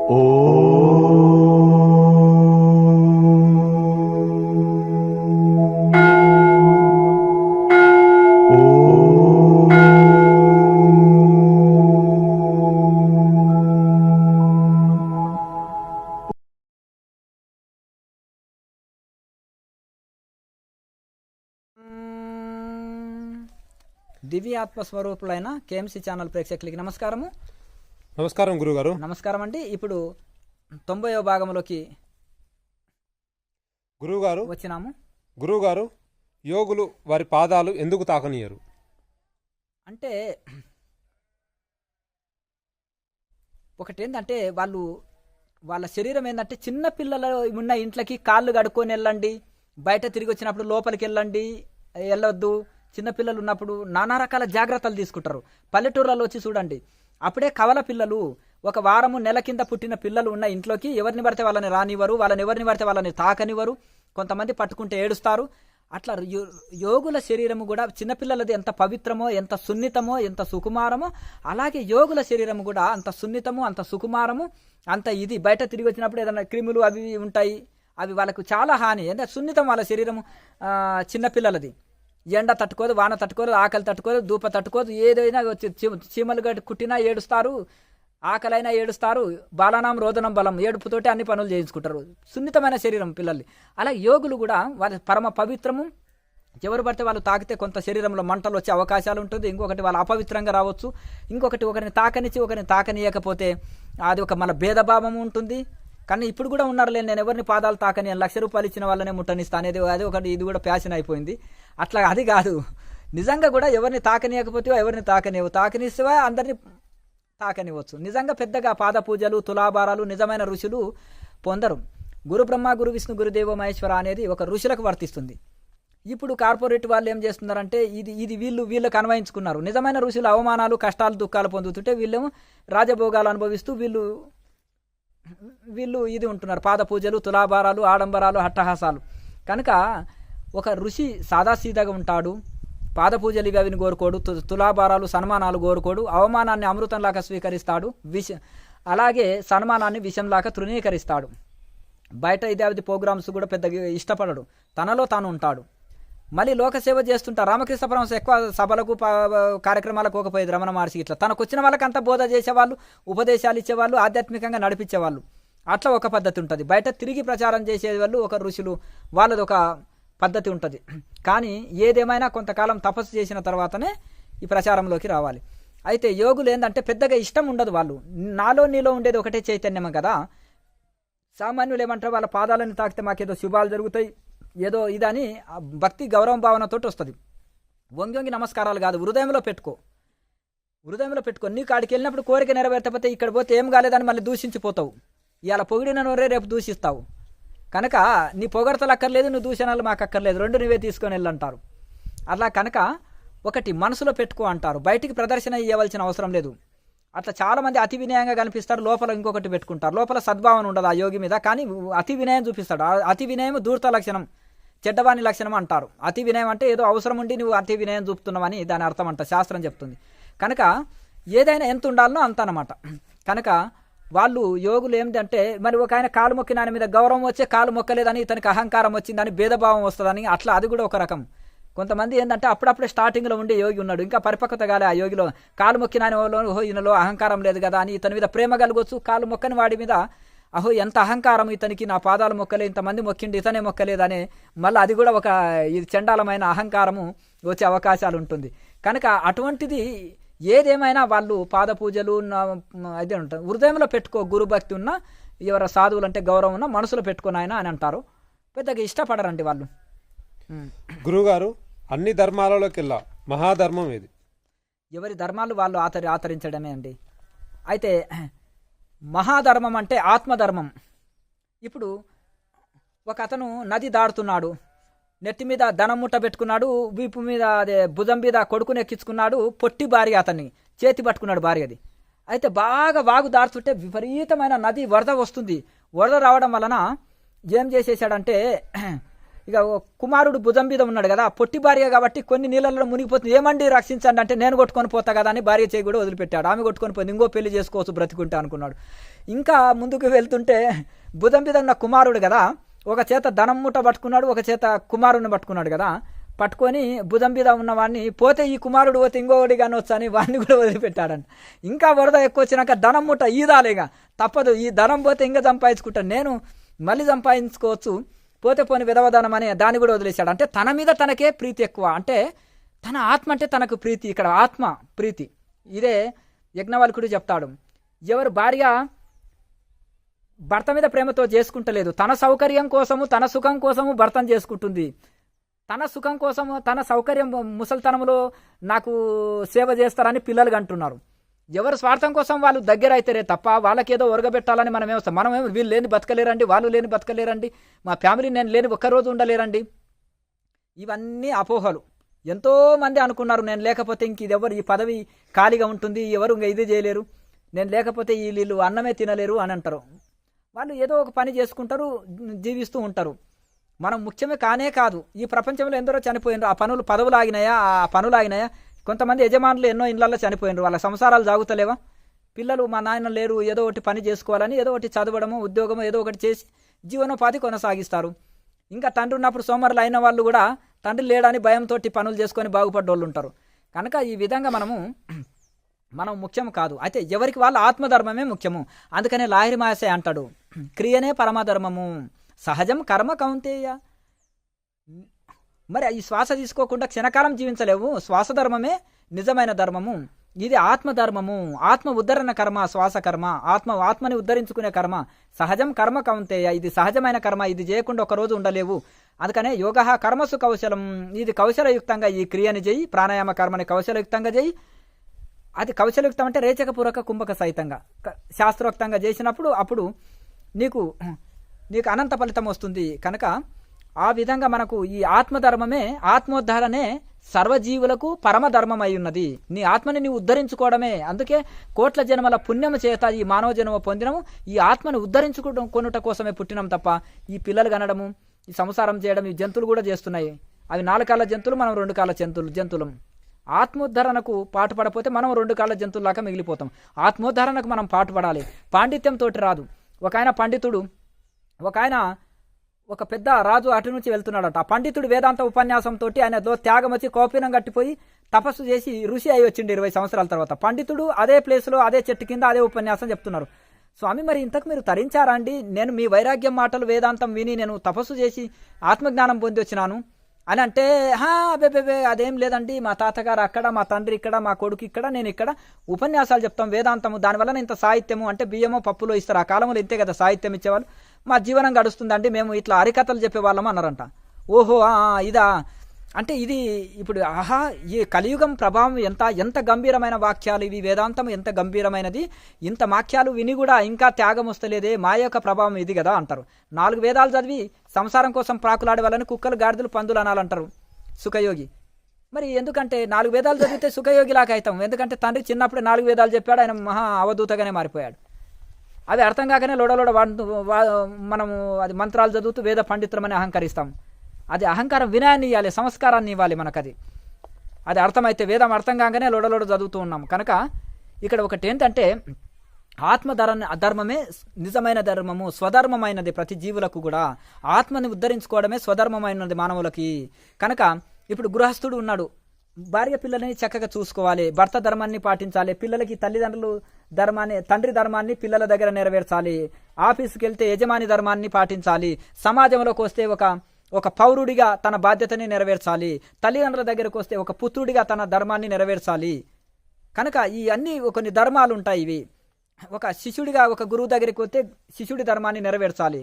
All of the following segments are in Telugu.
దివ్యాత్మ స్వరూపులైన కేఎంసీ ఛానల్ ప్రేక్షకులకి నమస్కారము. నమస్కారం గురుగారు. నమస్కారం అండి. ఇప్పుడు 90వ భాగంలోకి గురువుగారు వచ్చినాము. గురువుగారు, యోగులు వారి పాదాలు ఎందుకు తాకనీయరు? అంటే ఒకటేంటంటే వాళ్ళ శరీరం ఏంటంటే చిన్న పిల్లలు ఉన్న ఇంట్లోకి కాళ్ళు కడుక్కొని వెళ్ళండి, బయట తిరిగి వచ్చినప్పుడు లోపలికి వెళ్ళొద్దు. చిన్నపిల్లలు ఉన్నప్పుడు నానా రకాల జాగ్రత్తలు తీసుకుంటారు. పల్లెటూర్లలో వచ్చి చూడండి, అప్పుడే కవల పిల్లలు ఒక వారము నెల కింద పుట్టిన పిల్లలు ఉన్న ఇంట్లోకి ఎవరిని పడితే వాళ్ళని రానివ్వరు, వాళ్ళని ఎవరిని పడితే వాళ్ళని తాకనివ్వరు. కొంతమంది పట్టుకుంటే ఏడుస్తారు. అట్లా యోగుల శరీరము కూడా చిన్నపిల్లలది ఎంత పవిత్రమో, ఎంత సున్నితమో, ఎంత సుకుమారమో, అలాగే యోగుల శరీరము కూడా అంత సున్నితము, అంత సుకుమారము, అంత ఇది. బయట తిరిగి వచ్చినప్పుడు ఏదైనా క్రిములు అవి ఉంటాయి, అవి వాళ్ళకు చాలా హాని. అంటే సున్నితం వాళ్ళ శరీరము. చిన్నపిల్లలది ఎండ తట్టుకోదు, వాన తట్టుకోదు, ఆకలి తట్టుకోదు, దూప తట్టుకోదు. ఏదైనా వచ్చి చీమలు గట్టి కుట్టినా ఏడుస్తారు, ఆకలైనా ఏడుస్తారు. బాలనాం రోదనం బలం, ఏడుపుతోటి అన్ని పనులు చేయించుకుంటారు. సున్నితమైన శరీరం పిల్లల్ని. అలా యోగులు కూడా వాళ్ళ పరమ పవిత్రము. ఎవరు పడితే వాళ్ళు తాకితే కొంత శరీరంలో మంటలు వచ్చే అవకాశాలు ఉంటుంది. ఇంకొకటి వాళ్ళు అపవిత్రంగా రావచ్చు. ఇంకొకటి ఒకరిని తాకనిచ్చి ఒకరిని తాకనీయకపోతే అది ఒక మన భేదభావం ఉంటుంది. కానీ ఇప్పుడు కూడా ఉన్నారులే, నేను ఎవరిని పాదాలు తాకని, ₹1,00,000 ఇచ్చిన వాళ్ళనే ముట్టనిస్తా అనేది అది ఒకటి. ఇది కూడా ప్యాషన్ అయిపోయింది. అట్లా అది కాదు. నిజంగా కూడా ఎవరిని తాకనీయకపోతే ఎవరిని తాకనిస్తావా అందరినీ తాకనివ్వచ్చు. నిజంగా పెద్దగా పాద పూజలు, తులాభారాలు నిజమైన ఋషులు పొందరు. గురు బ్రహ్మ, గురు విష్ణు, గురుదేవ మహేశ్వర అనేది ఒక ఋషులకు వర్తిస్తుంది. ఇప్పుడు కార్పొరేట్ వాళ్ళు ఏం చేస్తున్నారంటే ఇది వీళ్ళకి అన్వయించుకున్నారు. నిజమైన ఋషులు అవమానాలు, కష్టాలు, దుఃఖాలు పొందుతుంటే వీళ్ళేమో రాజభోగాలు అనుభవిస్తూ వీళ్ళు ఇది ఉంటున్నారు. పాద పూజలు, తులాభారాలు, ఆడంబరాలు, హట్టహాసాలు. కనుక ఒక ఋషి సాదాసీదాగా ఉంటాడు. పాద పూజలు అవిని కోరుకోడు, తులాభారాలు సన్మానాలు కోరుకోడు, అవమానాన్ని అమృతంలాగా స్వీకరిస్తాడు, అలాగే సన్మానాన్ని విషంలాగా తృణీకరిస్తాడు. బయట ఇదే ప్రోగ్రామ్స్ కూడా పెద్దగా ఇష్టపడడు, తనలో తాను ఉంటాడు. మళ్ళీ లోకసేవ చేస్తుంటారు. రామకృష్ణ పరమహంస ఎక్కువ సభలకు కార్యక్రమాలకు పోకపోయేది. రమణ మహర్షి ఇట్లా తనకు వచ్చిన వాళ్ళకంతా బోధ చేసేవాళ్ళు, ఉపదేశాలు ఇచ్చేవాళ్ళు, ఆధ్యాత్మికంగా నడిపించేవాళ్ళు. అట్లా ఒక పద్ధతి ఉంటుంది. బయట తిరిగి ప్రచారం చేసేవాళ్ళు ఒక ఋషులు, వాళ్ళది ఒక పద్ధతి ఉంటుంది. కానీ ఏదేమైనా కొంతకాలం తపస్సు చేసిన తర్వాతనే ఈ ప్రచారంలోకి రావాలి. అయితే యోగులు ఏంటంటే పెద్దగా ఇష్టం ఉండదు. వాళ్ళు నీలో ఉండేది ఒకటే చైతన్యం కదా. సామాన్యులు ఏమంటారు, వాళ్ళ పాదాలను తాకితే మాకేదో శుభాలు జరుగుతాయి, ఏదో ఇదని భక్తి గౌరవం భావనతో వస్తుంది. వంగి నమస్కారాలు కాదు, హృదయంలో పెట్టుకో. నీకు ఆడికి వెళ్ళినప్పుడు కోరిక నెరవేర్చకపోతే ఇక్కడ పోతే ఏం కాలేదని మళ్ళీ దూషించిపోతావు. ఇవాళ పొగిడిన నోరే రేపు దూషిస్తావు. కనుక నీ పొగడతలు అక్కర్లేదు, నువ్వు దూషణలు మాకు అక్కర్లేదు, రెండు నువ్వే తీసుకొని వెళ్ళంటారు. అలా కనుక ఒకటి మనసులో పెట్టుకో అంటారు. బయటికి ప్రదర్శన ఇవ్వవలసిన అవసరం లేదు. అట్లా చాలామంది అతి వినయంగా కనిపిస్తారు, లోపల ఇంకొకటి పెట్టుకుంటారు. లోపల సద్భావన ఉండదు ఆ యోగి మీద, కానీ అతి వినయం చూపిస్తాడు. అతి వినయం ధూర్త లక్షణం, చెడ్డవాని లక్షణం అంటారు. అతి వినయం అంటే ఏదో అవసరం ఉండి నువ్వు అతి వినయం చూపుతున్నావని దాని అర్థం అంట, శాస్త్రం చెప్తుంది. కనుక ఏదైనా ఎంత ఉండాలనో అంత అన్నమాట. కనుక వాళ్ళు యోగులు ఏమిటంటే, మరి ఒక ఆయన కాలు మొక్కిన ఆయన మీద గౌరవం వచ్చే కాలు మొక్కలేదని ఇతనికి అహంకారం వచ్చిందని భేదభావం వస్తుందని, అట్లా అది కూడా ఒక రకం. కొంతమంది ఏంటంటే అప్పుడప్పుడే స్టార్టింగ్లో ఉండే యోగి ఉన్నాడు, ఇంకా పరిపక్వత కాలే ఆ యోగిలో. కాలు మొక్కిన ఈయనలో అహంకారం లేదు కదా అని ఇతని మీద ప్రేమ కలగొచ్చు. కాలు మొక్కని వాడి మీద ఎంత అహంకారం ఇతనికి, నా పాదాలు మొక్కలే, ఇంతమంది మొక్కిండి ఇతనే మొక్కలేదనే మళ్ళీ అది కూడా ఒక ఇది చండాలమైన అహంకారము వచ్చే అవకాశాలు ఉంటుంది. కనుక అటువంటిది ఏదేమైనా వాళ్ళు పాద పూజలు అదే ఉంటారు. హృదయంలో పెట్టుకో, గురుభక్తి ఉన్న ఎవరు సాధువులు అంటే గౌరవం ఉన్న మనసులో పెట్టుకుని ఆయన అని అంటారు. పెద్దగా ఇష్టపడరండి వాళ్ళు. గురువుగారు, అన్ని ధర్మాలలోకెల్లా మహాధర్మం ఏది? ఎవరి ధర్మాలు వాళ్ళు ఆచరించడమే అండి. అయితే మహాధర్మం అంటే ఆత్మధర్మం. ఇప్పుడు ఒక అతను నది దాడుతున్నాడు, నెత్తి మీద ధనం ముట్ట పెట్టుకున్నాడు, వీపు మీద అదే భుజం మీద కొడుకుని ఎక్కించుకున్నాడు, పొట్టి భార్య అతన్ని చేతి పట్టుకున్నాడు భార్యది. అయితే బాగా వాగు దాడుతుంటే విపరీతమైన నది వరద వస్తుంది. వరద రావడం వలన ఏం చేసేసాడంటే ఇక కుమారుడు భుజం మీద ఉన్నాడు కదా, పొట్టి భార్య కాబట్టి కొన్ని నీళ్ళలో మునిగిపోతుంది, ఏమండి రక్షించండి అంటే నేను కొట్టుకొని పోతా కదా అని భార్య చేయి కూడా వదిలిపెట్టాడు. ఆమె కొట్టుకొని పోయింది, ఇంకో పెళ్లి చేసుకోవచ్చు బ్రతికుంటే అనుకున్నాడు. ఇంకా ముందుకు వెళ్తుంటే భుజం మీద ఉన్న కుమారుడు కదా, ఒక చేత ధనం మూట పట్టుకున్నాడు, ఒక చేత కుమారుడిని పట్టుకున్నాడు కదా, పట్టుకొని భుజం మీద ఉన్నవాడిని పోతే ఈ కుమారుడు పోతే ఇంకొకటి కానీ వచ్చని వాడిని కూడా వదిలిపెట్టాడంట. ఇంకా వరద ఎక్కువ వచ్చినాక ధనం మూట ఈదాలేగా తప్పదు, ఈ ధనం పోతే ఇంకా సంపాదించుకుంటాను, నేను మళ్ళీ సంపాదించుకోవచ్చు, పోతే పోని విధవధనం అని దాన్ని కూడా వదిలేశాడు. అంటే తన మీద తనకే ప్రీతి ఎక్కువ, అంటే తన ఆత్మ అంటే తనకు ప్రీతి, ఇక్కడ ఆత్మ ప్రీతి. ఇదే యజ్ఞవల్కుడు చెప్తాడు, ఎవరు భార్య భర్త మీద ప్రేమతో చేసుకుంటలేదు, తన సౌకర్యం కోసము తన సుఖం కోసము భర్తను చేసుకుంటుంది, తన సుఖం కోసము తన సౌకర్యం ముసలితనంలో నాకు సేవ చేస్తారని పిల్లలు అంటున్నారు. ఎవరు స్వార్థం కోసం వాళ్ళు దగ్గర అవుతారే తప్ప వాళ్ళకేదో ఒరగబెట్టాలని మనమేమో వీళ్ళు లేని బతకలేరండి, వాళ్ళు లేని బతకలేరండి, మా ఫ్యామిలీ నేను లేని ఒక్కరోజు ఉండలేరండి. ఇవన్నీ అపోహలు. ఎంతోమంది అనుకున్నారు నేను లేకపోతే ఇంక ఇది ఎవరు ఈ పదవి ఖాళీగా ఉంటుంది, ఎవరు ఇంకా ఇది చేయలేరు, నేను లేకపోతే వీళ్ళు అన్నమే తినలేరు అని అంటారు. వాళ్ళు ఏదో ఒక పని చేసుకుంటారు, జీవిస్తూ ఉంటారు. మనం ముఖ్యమే కానే కాదు, ఈ ప్రపంచంలో ఎందరో చనిపోయినారు, ఆ పదవులు ఆగినాయా, ఆ పనులు ఆగినాయా, కొంతమంది యజమానులు ఎన్నో ఇళ్లలో చనిపోయినారు, వాళ్ళ సంసారాలు జాగుతలేవా, పిల్లలు మా నాయన లేరు ఏదో ఒకటి పని చేసుకోవాలని ఏదో ఒకటి చదవడము ఉద్యోగము ఏదో ఒకటి చేసి జీవనోపాధి కొనసాగిస్తారు. ఇంకా తండ్రి ఉన్నప్పుడు సోమరులు అయిన వాళ్ళు కూడా తండ్రి లేడని భయంతో పనులు చేసుకొని బాగుపడ్డోళ్ళు ఉంటారు. కనుక ఈ విధంగా మనం ముఖ్యం కాదు, అయితే ఎవరికి వాళ్ళ ఆత్మధర్మమే ముఖ్యము. అందుకనే లాహిరి మాసే అంటాడు, క్రియనే పరమధర్మము సహజం కర్మ కౌంతేయ. మరి ఈ శ్వాస తీసుకోకుండా క్షణకాలం జీవించలేవు, శ్వాస ధర్మమే నిజమైన ధర్మము, ఇది ఆత్మధర్మము, ఆత్మ ఉద్ధరణ కర్మ, శ్వాస కర్మ, ఆత్మని ఉద్ధరించుకునే కర్మ, సహజం కర్మ కౌంతేయ, ఇది సహజమైన కర్మ, ఇది చేయకుండా ఒకరోజు ఉండలేవు. అందుకనే యోగ కర్మసు కౌశలం, ఇది కౌశలయుక్తంగా ఈ క్రియని చేయి, ప్రాణాయామ కర్మని కౌశలయుక్తంగా చేయి. అది కౌశలయుక్తం అంటే రేచకపూర్వక కుంభక సహితంగా శాస్త్రోక్తంగా చేసినప్పుడు అప్పుడు నీకు అనంత ఫలితం వస్తుంది. కనుక ఆ విధంగా మనకు ఈ ఆత్మధర్మమే, ఆత్మోద్ధరణే సర్వజీవులకు పరమధర్మం అయి ఉన్నది. నీ ఆత్మని నీవు ఉద్ధరించుకోవడమే. అందుకే కోట్ల జన్మల పుణ్యము చేత ఈ మానవ జన్మ పొందినము ఈ ఆత్మని ఉద్ధరించుకొనుట కోసమే పుట్టినాం తప్ప ఈ పిల్లలు కనడము ఈ సంసారం చేయడం ఈ జంతువులు కూడా చేస్తున్నాయి. అవి 4 కాళ్ళ జంతువులు, మనం 2 కాళ్ళ జంతువులం. ఆత్మోద్ధరణకు పాటుపడపోతే మనం 2 కాళ్ళ జంతువులాగా మిగిలిపోతాం. ఆత్మోద్ధరణకు మనం పాటుపడాలి, పాండిత్యంతో రాదు. ఒక ఆయన పండితుడు, ఒక పెద్ద రాజు అటు నుంచి వెళ్తున్నాడట. ఆ పండితుడు వేదాంత ఉపన్యాసంతో ఆయనలో త్యాగం వచ్చి కోపినం గట్టిపోయి తపస్సు చేసి ఋషి అయి వచ్చిండు 20 సంవత్సరాల తర్వాత. పండితుడు అదే ప్లేస్లో అదే చెట్టు కింద అదే ఉపన్యాసం చెప్తున్నారు. స్వామి మరి ఇంతకు మీరు తరించారా అండి? నేను మీ వైరాగ్యం మాటలు వేదాంతం విని నేను తపస్సు చేసి ఆత్మజ్ఞానం పొంది వచ్చినాను అని అంటే, అబే అదేం లేదండి, మా తాతగారు అక్కడ, మా తండ్రి ఇక్కడ, మా కొడుకు ఇక్కడ, నేను ఇక్కడ ఉపన్యాసాలు చెప్తాం వేదాంతము, దానివల్ల ఇంత సాహిత్యము అంటే బియ్యమో పప్పులో ఇస్తారు. ఆ కాలంలో ఇంతే కదా సాహిత్యం ఇచ్చేవాళ్ళు. మా జీవనం గడుస్తుందండి, మేము ఇట్లా హరికథలు చెప్పేవాళ్ళము అన్నారంట. ఓహో ఇదా అంటే ఇది ఇప్పుడు ఈ కలియుగం ప్రభావం ఎంత గంభీరమైన వాక్యాలు ఇవి, వేదాంతం ఎంత గంభీరమైనది, ఇంత వాక్యాలు విని కూడా ఇంకా త్యాగం వస్తలేదే, మాయ యొక్క ప్రభావం ఇది కదా అంటారు. 4 వేదాలు చదివి సంసారం కోసం ప్రాకులాడే వాళ్ళని కుక్కలు గాడిదలు పందులు అనాలంటారు సుఖయోగి. మరి ఎందుకంటే 4 వేదాలు చదివితే సుఖయోగిలాగా అవుతాం. ఎందుకంటే తండ్రి చిన్నప్పుడే 4 వేదాలు చెప్పాడు, ఆయన మహా అవధూతగానే మారిపోయాడు. అది అర్థం కాకనే లోడలోడ మనము అది మంత్రాలు చదువుతూ వేద పండితులమని అహంకరిస్తాం. అది అహంకారం వినయాన్ని ఇవ్వాలి, సంస్కారాన్ని ఇవ్వాలి మనకు. అది అర్థమైతే వేదం అర్థం కాగానే లోడలోడ చదువుతూ ఉన్నాం. కనుక ఇక్కడ ఒకటి ఏంటంటే ధర్మమే నిజమైన ధర్మము, స్వధర్మమైనది ప్రతి జీవులకు కూడా. ఆత్మని ఉద్ధరించుకోవడమే స్వధర్మమైనది మానవులకి. కనుక ఇప్పుడు గృహస్థుడు ఉన్నాడు, భార్య పిల్లల్ని చక్కగా చూసుకోవాలి, భర్త ధర్మాన్ని పాటించాలి, పిల్లలకి తల్లిదండ్రులు ధర్మాన్ని, తండ్రి ధర్మాన్ని పిల్లల దగ్గర నెరవేర్చాలి, ఆఫీస్కి వెళ్తే యజమాని ధర్మాన్ని పాటించాలి, సమాజంలోకి వస్తే ఒక పౌరుడిగా తన బాధ్యతని నెరవేర్చాలి, తల్లిదండ్రుల దగ్గరకు వస్తే ఒక పుత్రుడిగా తన ధర్మాన్ని నెరవేర్చాలి. కనుక ఈ అన్ని కొన్ని ధర్మాలు ఉంటాయి. ఇవి ఒక శిష్యుడిగా ఒక గురువు దగ్గరికి వస్తే శిష్యుడి ధర్మాన్ని నెరవేర్చాలి.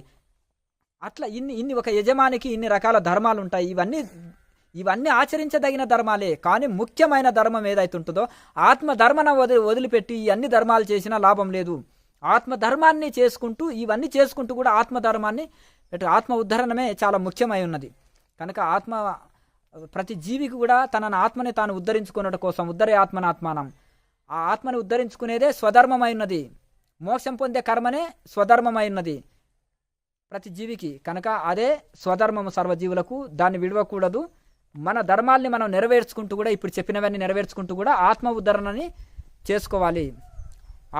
అట్లా ఇన్ని ఒక యజమానికి ఇన్ని రకాల ధర్మాలు ఉంటాయి. ఇవన్నీ ఆచరించదగిన ధర్మాలే. కానీ ముఖ్యమైన ధర్మం ఏదైతే ఉంటుందో ఆత్మధర్మన వదిలిపెట్టి ఈ అన్ని ధర్మాలు చేసినా లాభం లేదు. ఆత్మధర్మాన్ని చేసుకుంటూ ఇవన్నీ చేసుకుంటూ కూడా ఆత్మధర్మాన్ని ఆత్మ ఉద్ధరణమే చాలా ముఖ్యమై ఉన్నది. కనుక ప్రతి జీవికి కూడా తన ఆత్మని తాను ఉద్ధరించుకున్నట కోసం ఉద్ధరే ఆత్మనాత్మానం, ఆ ఆత్మని ఉద్ధరించుకునేదే స్వధర్మమై ఉన్నది. మోక్షం పొందే కర్మనే స్వధర్మమై ఉన్నది. ప్రతి జీవికి. కనుక అదే స్వధర్మము సర్వజీవులకు, దాన్ని విడవకూడదు. మన ధర్మాల్ని మనం నెరవేర్చుకుంటూ కూడా, ఇప్పుడు చెప్పినవన్నీ నెరవేర్చుకుంటూ కూడా ఆత్మ ఉద్ధరణని చేసుకోవాలి.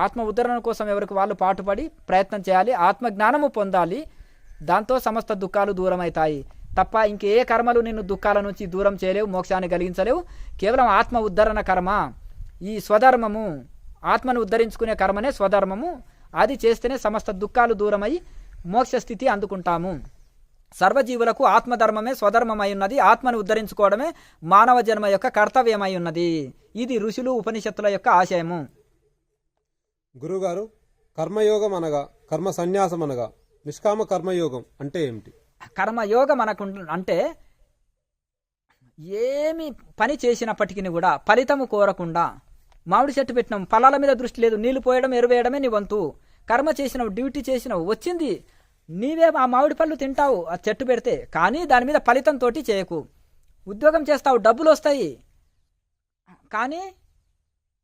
ఆత్మ ఉద్ధరణ కోసం ఎవరికి వాళ్ళు పాటుపడి ప్రయత్నం చేయాలి. ఆత్మ జ్ఞానము పొందాలి. దాంతో సమస్త దుఃఖాలు దూరం అవుతాయి తప్ప ఇంకే కర్మలు నిన్ను దుఃఖాల నుంచి దూరం చేయలేవు, మోక్షాన్ని కలిగించలేవు. కేవలం ఆత్మ ఉద్ధరణ కర్మ, ఈ స్వధర్మము, ఆత్మను ఉద్ధరించుకునే కర్మనే స్వధర్మము. అది చేస్తేనే సమస్త దుఃఖాలు దూరమై మోక్ష స్థితి అందుకుంటాము. సర్వజీవులకు ఆత్మధర్మమే స్వధర్మమై ఉన్నది. ఆత్మను ఉద్ధరించుకోవడమే మానవ జన్మ యొక్క కర్తవ్యమై ఉన్నది. ఇది ఋషులు ఉపనిషత్తుల యొక్క ఆశయము. గురుగారు, కర్మయోగం అనగా, కర్మ సన్యాసం అనగా, నిష్కామ కర్మయోగం అంటే ఏమిటి? కర్మయోగం అంటే ఏమి పని చేసినప్పటికీ కూడా ఫలితము కోరకుండా, మామిడి చెట్టు పెట్టినాం, ఫలాల మీద దృష్టి లేదు, నీళ్లు పోయడం ఎరువేయడమే నీ వంతు. కర్మ చేసినావు, డ్యూటీ చేసినావు, వచ్చింది, నీవే ఆ మామిడి పళ్ళు తింటావు ఆ చెట్టు పెడితే, కానీ దాని మీద ఫలితంతో చేయకు. ఉద్యోగం చేస్తావు, డబ్బులు వస్తాయి, కానీ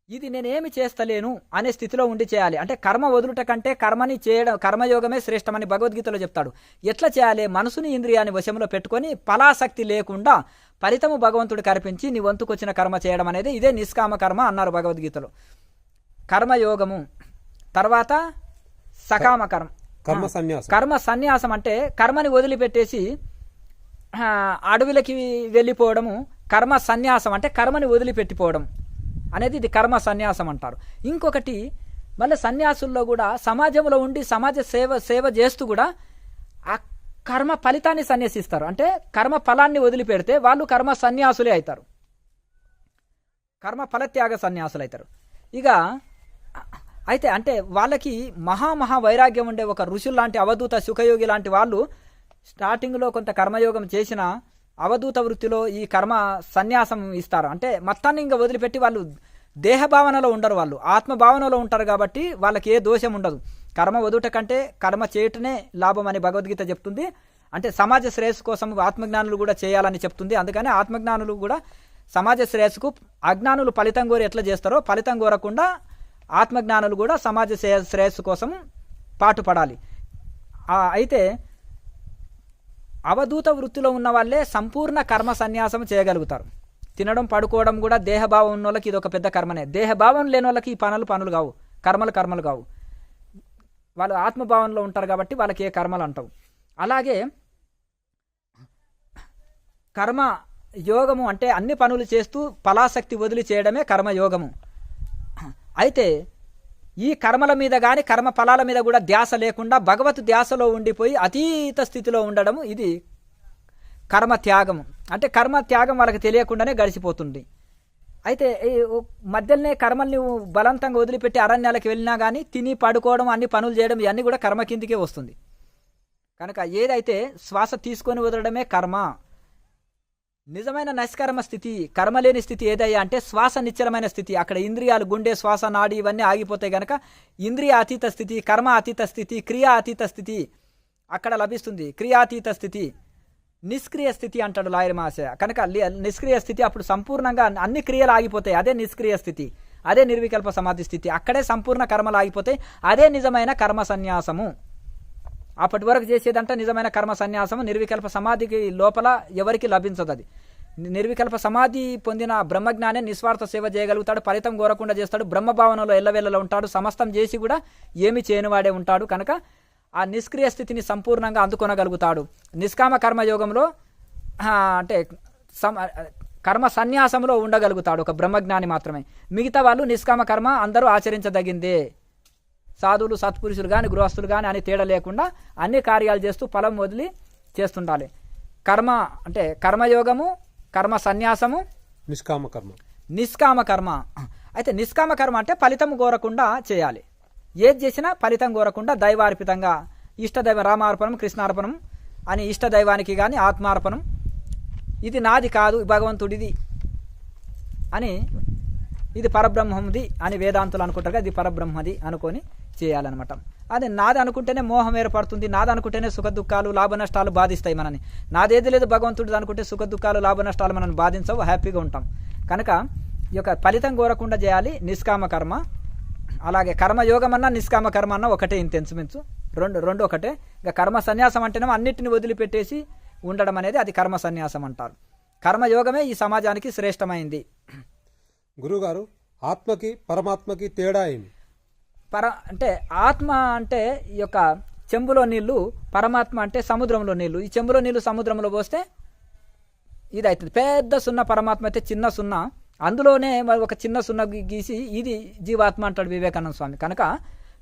ఇది నేనేమి చేస్తలేను అనే స్థితిలో ఉండి చేయాలి. అంటే కర్మ వదులుట కంటే కర్మని చేయడం, కర్మయోగమే శ్రేష్టమని భగవద్గీతలో చెప్తాడు. ఎట్లా చేయాలి? మనసుని ఇంద్రియాన్ని వశంలో పెట్టుకొని ఫలాసక్తి లేకుండా ఫలితము భగవంతుడికి అర్పించి నీ వంతుకొచ్చిన కర్మ చేయడం అనేది ఇదే నిష్కామ కర్మ అన్నారు భగవద్గీతలో. కర్మయోగము తర్వాత సకామ కర్మ, కర్మ సన్యాసం అంటే కర్మని వదిలిపెట్టేసి అడవులకి వెళ్ళిపోవడము. కర్మ సన్యాసం అంటే కర్మని వదిలిపెట్టిపోవడం అనేది ఇది కర్మ సన్యాసం అంటారు. ఇంకొకటి మళ్ళీ సన్యాసుల్లో కూడా సమాజంలో ఉండి సమాజ సేవ చేస్తూ కూడా ఆ కర్మ ఫలితాన్ని సన్యసిస్తారు. అంటే కర్మ ఫలాన్ని వదిలిపెడితే వాళ్ళు కర్మ సన్యాసులే అవుతారు, కర్మ ఫలత్యాగ సన్యాసులు అవుతారు. ఇక అయితే అంటే వాళ్ళకి మహా వైరాగ్యం ఉండే ఒక ఋషులు లాంటి అవధూత సుఖయోగి లాంటి వాళ్ళు స్టార్టింగ్లో కొంత కర్మయోగం చేసిన అవధూత వృత్తిలో ఈ కర్మ సన్యాసం ఇస్తారు. అంటే మొత్తాన్ని ఇంకా వదిలిపెట్టి వాళ్ళు దేహభావనలో ఉండరు, వాళ్ళు ఆత్మభావనలో ఉంటారు. కాబట్టి వాళ్ళకి ఏ దోషం ఉండదు. కర్మ వదుట కంటే కర్మ చేయటనే లాభం అని భగవద్గీత చెప్తుంది. అంటే సమాజ శ్రేయస్సు కోసం ఆత్మజ్ఞానులు కూడా చేయాలని చెప్తుంది. అందుకని ఆత్మజ్ఞానులు కూడా సమాజ శ్రేయస్సుకు, అజ్ఞానులు ఫలితం కోరి ఎట్లా చేస్తారో ఫలితం కోరకుండా ఆత్మజ్ఞానులు కూడా సమాజ శ్రేయస్సు కోసం పాటుపడాలి. అయితే అవధూత వృత్తిలో ఉన్న వాళ్ళే సంపూర్ణ కర్మ సన్యాసం చేయగలుగుతారు. తినడం పడుకోవడం కూడా దేహభావం ఉన్న వాళ్ళకి ఇది ఒక పెద్ద కర్మనే. దేహభావం లేని వాళ్ళకి ఈ పనులు కావు, కర్మలు కావు. వాళ్ళు ఆత్మభావంలో ఉంటారు కాబట్టి వాళ్ళకి ఏ కర్మలు అంటావు. అలాగే కర్మ యోగము అంటే అన్ని పనులు చేస్తూ ఫలాసక్తి వదిలి చేయడమే కర్మయోగము. అయితే ఈ కర్మల మీద కానీ కర్మ ఫలాల మీద కూడా ధ్యాస లేకుండా భగవత్ ధ్యాసలో ఉండిపోయి అతీత స్థితిలో ఉండడము ఇది కర్మ త్యాగము. అంటే కర్మ త్యాగం వాళ్ళకి తెలియకుండానే గడిచిపోతుంది. అయితే మధ్యలోనే కర్మల్ని బలవంతంగా వదిలిపెట్టి అరణ్యాలకు వెళ్ళినా కానీ తిని పడుకోవడం, అన్ని పనులు చేయడం ఇవన్నీ కూడా కర్మ కిందికే వస్తుంది. కనుక ఏదైతే శ్వాస తీసుకొని వదలడమే కర్మ. నిజమైన నిష్కర్మ స్థితి, కర్మ లేని స్థితి ఏదయ్యా అంటే శ్వాస నిశ్చలమైన స్థితి. అక్కడ ఇంద్రియాలు, గుండె, శ్వాస, నాడి ఇవన్నీ ఆగిపోతాయి కనుక ఇంద్రియ అతీత స్థితి, కర్మ అతీత స్థితి, క్రియా అతీత స్థితి అక్కడ లభిస్తుంది. క్రియాతీత స్థితి, నిష్క్రియ స్థితి అంటాడు లాయర్ మహాశయ. కనుక నిష్క్రియ స్థితి అప్పుడు సంపూర్ణంగా అన్ని క్రియలు ఆగిపోతాయి. అదే నిష్క్రియ స్థితి, అదే నిర్వికల్ప సమాధి స్థితి. అక్కడే సంపూర్ణ కర్మలు ఆగిపోతాయి. అదే నిజమైన కర్మ సన్యాసము. అప్పటి వరకు చేసేదంటే నిజమైన కర్మ సన్యాసము. నిర్వికల్ప సమాధికి లోపల ఎవరికి లభించదు. అది నిర్వికల్ప సమాధి పొందిన బ్రహ్మజ్ఞానే నిస్వార్థ సేవ చేయగలుగుతాడు, ఫలితం కోరకుండా చేస్తాడు, బ్రహ్మభావనలో ఎల్లవేళలో ఉంటాడు, సమస్తం చేసి కూడా ఏమి చేయనివాడే ఉంటాడు. కనుక ఆ నిష్క్రియ స్థితిని సంపూర్ణంగా అందుకొనగలుగుతాడు. నిష్కామ కర్మయోగంలో అంటే కర్మ సన్యాసంలో ఉండగలుగుతాడు ఒక బ్రహ్మజ్ఞాని మాత్రమే. మిగతా వాళ్ళు నిష్కామ కర్మ అందరూ ఆచరించదగిందే. సాధువులు, సత్పురుషులు కానీ గృహస్థులు కానీ అని తేడా లేకుండా అన్ని కార్యాలు చేస్తూ ఫలం వదిలి చేస్తుండాలి. కర్మ అంటే కర్మయోగము, కర్మ సన్యాసము, నిష్కామ కర్మ. అయితే నిష్కామ కర్మ అంటే ఫలితం కోరకుండా చేయాలి. ఏది చేసినా ఫలితం కోరకుండా దైవార్పితంగా, ఇష్టదైవ రామార్పణం, కృష్ణార్పణం అని ఇష్టదైవానికి కానీ ఆత్మార్పణం, ఇది నాది కాదు భగవంతుడిది అని, ఇది పరబ్రహ్మది అని వేదాంతులు అనుకుంటారు కదా, ఇది పరబ్రహ్మది అనుకొని చేయాలన్నమాట. అదే నాది అనుకుంటేనే మోహం ఏర్పడుతుంది, నాది అనుకుంటేనే సుఖ దుఃఖాలు, లాభ నష్టాలు బాధిస్తాయి మనని. నాదేది లేదు భగవంతుడిది అనుకుంటే సుఖ దుఃఖాలు, లాభ నష్టాలు మనల్ని బాధించవు, హ్యాపీగా ఉంటాం. కనుక ఈ యొక్క ఫలితం కోరకుండా చేయాలి నిష్కామ కర్మ. అలాగే కర్మయోగం అన్నా నిష్కామ కర్మ అన్నా ఒకటే ఇంతెంచుమించు. రెండు ఒకటే. ఇక కర్మ సన్యాసం అంటేనేమో అన్నిటిని వదిలిపెట్టేసి ఉండడం అనేది అది కర్మ సన్యాసం అంటారు. కర్మయోగమే ఈ సమాజానికి శ్రేష్టమైంది. గురుగారు, ఆత్మకి పరమాత్మకి తేడా ఏమి? అంటే ఆత్మ అంటే ఈ యొక్క చెంబులో నీళ్లు, పరమాత్మ అంటే సముద్రంలో నీళ్లు. ఈ చెంబులో నీళ్లు సముద్రంలో పోస్తే ఇది అవుతుంది. పెద్ద సున్నా పరమాత్మ అయితే చిన్న సున్నా, అందులోనే మరి ఒక చిన్న సున్నా గీసి ఇది జీవాత్మ అంటాడు వివేకానంద స్వామి. కనుక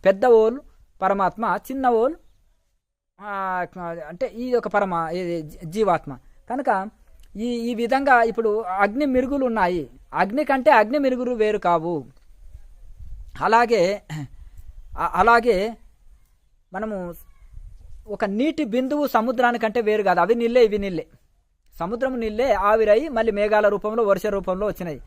పెద్ద ఓలు పరమాత్మ, చిన్న ఓలు అంటే ఈ యొక్క జీవాత్మ. కనుక ఈ విధంగా ఇప్పుడు అగ్ని మిరుగులు ఉన్నాయి, అగ్ని కంటే అగ్ని మిరుగులు వేరు కావు. అలాగే మనము ఒక నీటి బిందువు సముద్రానికంటే వేరు కాదు. అవి నీళ్ళే, ఇవి నీళ్ళే. సముద్రం నీళ్ళే ఆవిరై మళ్ళీ మేఘాల రూపంలో వర్ష రూపంలో వచ్చినాయి.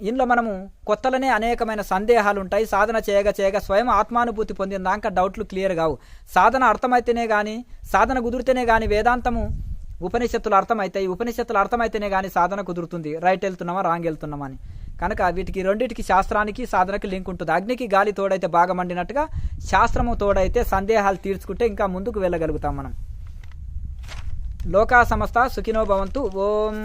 ఇందులో మనము కొత్తలనే అనేకమైన సందేహాలు ఉంటాయి. సాధన చేయగా స్వయం ఆత్మానుభూతి పొందిన దాకా డౌట్లు క్లియర్ కావు. సాధన అర్థమైతేనే కానీ, సాధన కుదిరితేనే కానీ వేదాంతము ఉపనిషత్తులు అర్థమవుతాయి. ఉపనిషత్తులు అర్థమైతేనే కానీ సాధన కుదురుతుంది. రైట్ వెళ్తున్నామా రాంగ్ వెళ్తున్నామా అని. కనుక వీటికి రెండింటికి, శాస్త్రానికి సాధనకి లింక్ ఉంటుంది. అగ్నికి గాలి తోడైతే బాగా మండినట్టుగా శాస్త్రము తోడైతే సందేహాలు తీర్చుకుంటే ఇంకా ముందుకు వెళ్ళగలుగుతాం మనం. లోకా సమస్త సుఖినో భవంతు. ఓం.